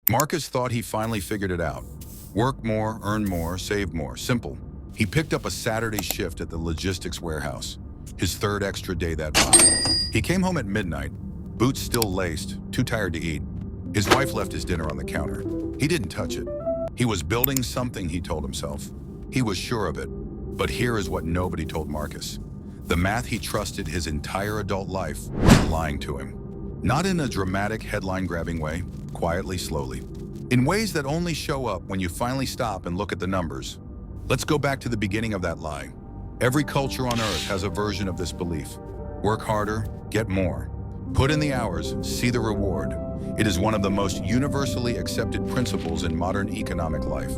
Marcus thought he finally figured it out. Work more, earn more, save more. Simple. He picked up a Saturday shift at the logistics warehouse, his third extra day that month. He came home at midnight, boots still laced, too tired to eat. His wife left his dinner on the counter. He didn't touch it. He was building something, he told himself. He was sure of it. But here is what nobody told Marcus. The math he trusted his entire adult life was lying to him. Not in a dramatic, headline-grabbing way, quietly, slowly. In ways that only show up when you finally stop and look at the numbers. Let's go back to the beginning of that lie. Every culture on earth has a version of this belief. Work harder, get more. Put in the hours, see the reward. It is one of the most universally accepted principles in modern economic life.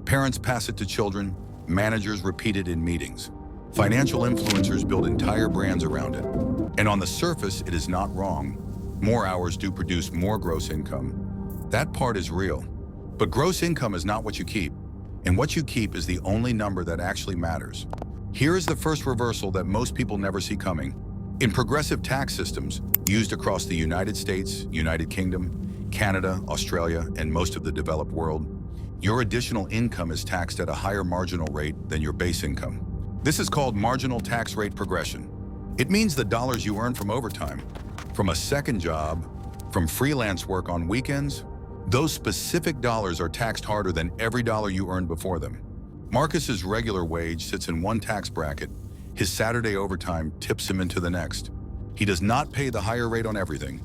Parents pass it to children, managers repeat it in meetings. Financial influencers build entire brands around it. And on the surface, it is not wrong. More hours do produce more gross income. That part is real. But gross income is not what you keep. And what you keep is the only number that actually matters. Here is the first reversal that most people never see coming. In progressive tax systems used across the United States, United Kingdom, Canada, Australia, and most of the developed world, your additional income is taxed at a higher marginal rate than your base income. This is called marginal tax rate progression. It means the dollars you earn from overtime, from a second job, from freelance work on weekends, those specific dollars are taxed harder than every dollar you earned before them. Marcus's regular wage sits in one tax bracket. His Saturday overtime tips him into the next. He does not pay the higher rate on everything,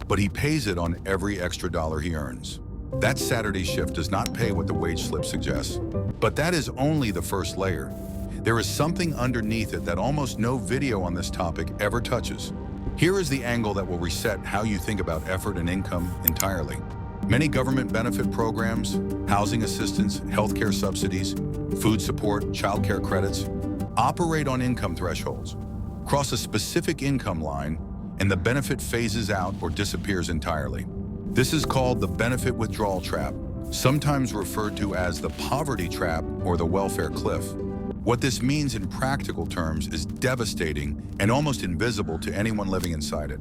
but he pays it on every extra dollar he earns. That Saturday shift does not pay what the wage slip suggests. But that is only the first layer. There is something underneath it that almost no video on this topic ever touches. Here is the angle that will reset how you think about effort and income entirely. Many government benefit programs, housing assistance, healthcare subsidies, food support, childcare credits, operate on income thresholds. Cross a specific income line, and the benefit phases out or disappears entirely. This is called the benefit withdrawal trap, sometimes referred to as the poverty trap or the welfare cliff. What this means in practical terms is devastating and almost invisible to anyone living inside it.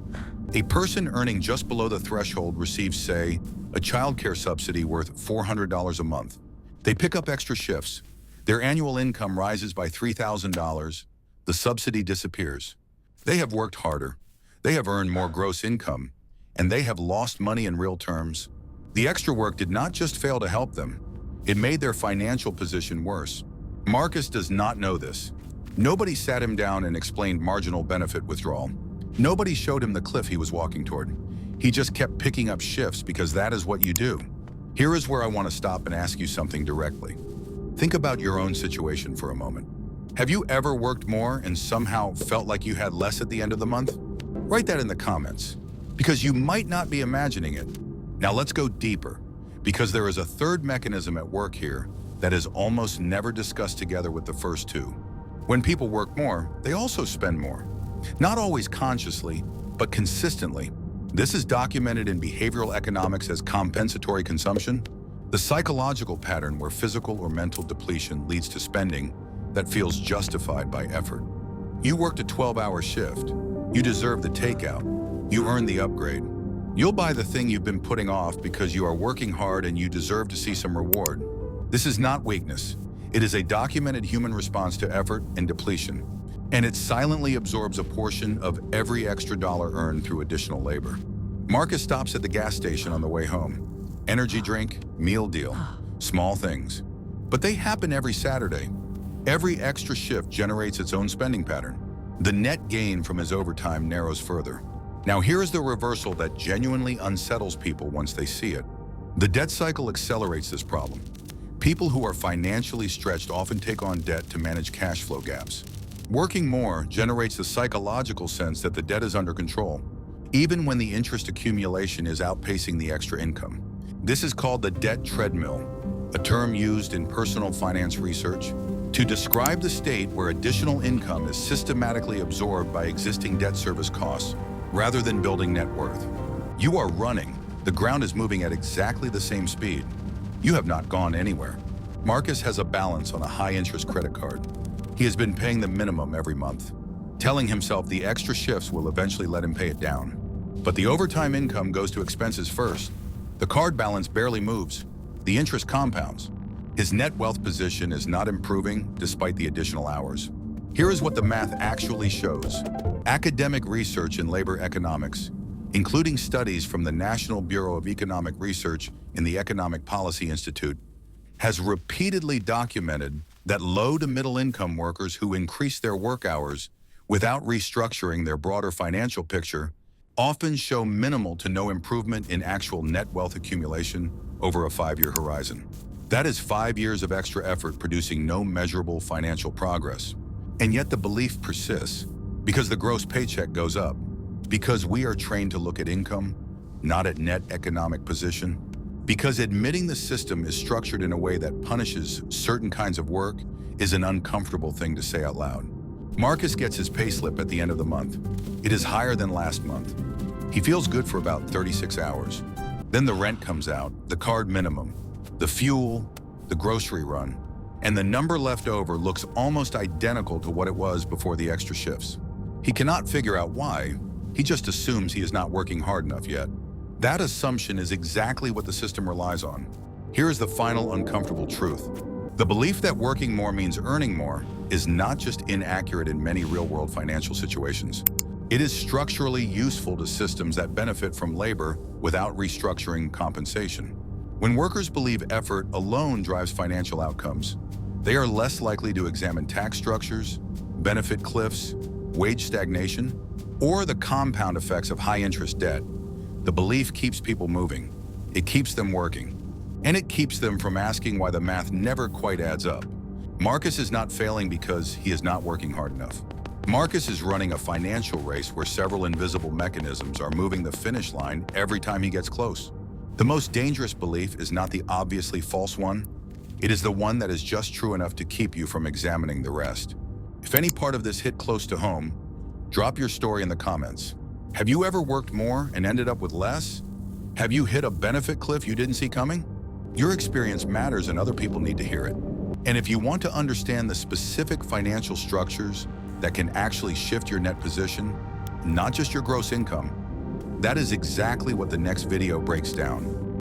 A person earning just below the threshold receives, say, a childcare subsidy worth $400 a month. They pick up extra shifts. Their annual income rises by $3,000. The subsidy disappears. They have worked harder. They have earned more gross income, and they have lost money in real terms. The extra work did not just fail to help them. It made their financial position worse. Marcus does not know this. Nobody sat him down and explained marginal benefit withdrawal. Nobody showed him the cliff he was walking toward. He just kept picking up shifts because that is what you do. Here is where I want to stop and ask you something directly. Think about your own situation for a moment. Have you ever worked more and somehow felt like you had less at the end of the month? Write that in the comments, because you might not be imagining it. Now let's go deeper, because there is a third mechanism at work here that is almost never discussed together with the first two. When people work more, they also spend more. Not always consciously, but consistently. This is documented in behavioral economics as compensatory consumption, the psychological pattern where physical or mental depletion leads to spending that feels justified by effort. You worked a 12-hour shift. You deserve the takeout. You earn the upgrade. You'll buy the thing you've been putting off because you are working hard and you deserve to see some reward. This is not weakness. It is a documented human response to effort and depletion, and it silently absorbs a portion of every extra dollar earned through additional labor. Marcus stops at the gas station on the way home. Energy drink, meal deal, small things. But they happen every Saturday. Every extra shift generates its own spending pattern. The net gain from his overtime narrows further. Now here is the reversal that genuinely unsettles people once they see it. The debt cycle accelerates this problem. People who are financially stretched often take on debt to manage cash flow gaps. Working more generates the psychological sense that the debt is under control, even when the interest accumulation is outpacing the extra income. This is called the debt treadmill, a term used in personal finance research to describe the state where additional income is systematically absorbed by existing debt service costs rather than building net worth. You are running. The ground is moving at exactly the same speed. You have not gone anywhere. Marcus has a balance on a high-interest credit card. He has been paying the minimum every month, telling himself the extra shifts will eventually let him pay it down. But the overtime income goes to expenses first. The card balance barely moves. The interest compounds. His net wealth position is not improving despite the additional hours. Here is what the math actually shows. Academic research in labor economics, including studies from the National Bureau of Economic Research and the Economic Policy Institute, has repeatedly documented that low to middle income workers who increase their work hours without restructuring their broader financial picture often show minimal to no improvement in actual net wealth accumulation over a 5-year horizon. That is 5 years of extra effort producing no measurable financial progress. And yet the belief persists because the gross paycheck goes up, because we are trained to look at income, not at net economic position, because admitting the system is structured in a way that punishes certain kinds of work is an uncomfortable thing to say out loud. Marcus gets his payslip at the end of the month. It is higher than last month. He feels good for about 36 hours. Then the rent comes out, the card minimum, the fuel, the grocery run, and the number left over looks almost identical to what it was before the extra shifts. He cannot figure out why. He just assumes he is not working hard enough yet. That assumption is exactly what the system relies on. Here is the final uncomfortable truth. The belief that working more means earning more is not just inaccurate in many real-world financial situations. It is structurally useful to systems that benefit from labor without restructuring compensation. When workers believe effort alone drives financial outcomes, they are less likely to examine tax structures, benefit cliffs, wage stagnation, or the compound effects of high-interest debt. The belief keeps people moving. It keeps them working. And it keeps them from asking why the math never quite adds up. Marcus is not failing because he is not working hard enough. Marcus is running a financial race where several invisible mechanisms are moving the finish line every time he gets close. The most dangerous belief is not the obviously false one. It is the one that is just true enough to keep you from examining the rest. If any part of this hit close to home, drop your story in the comments. Have you ever worked more and ended up with less? Have you hit a benefit cliff you didn't see coming? Your experience matters and other people need to hear it. And if you want to understand the specific financial structures that can actually shift your net position, not just your gross income, that is exactly what the next video breaks down.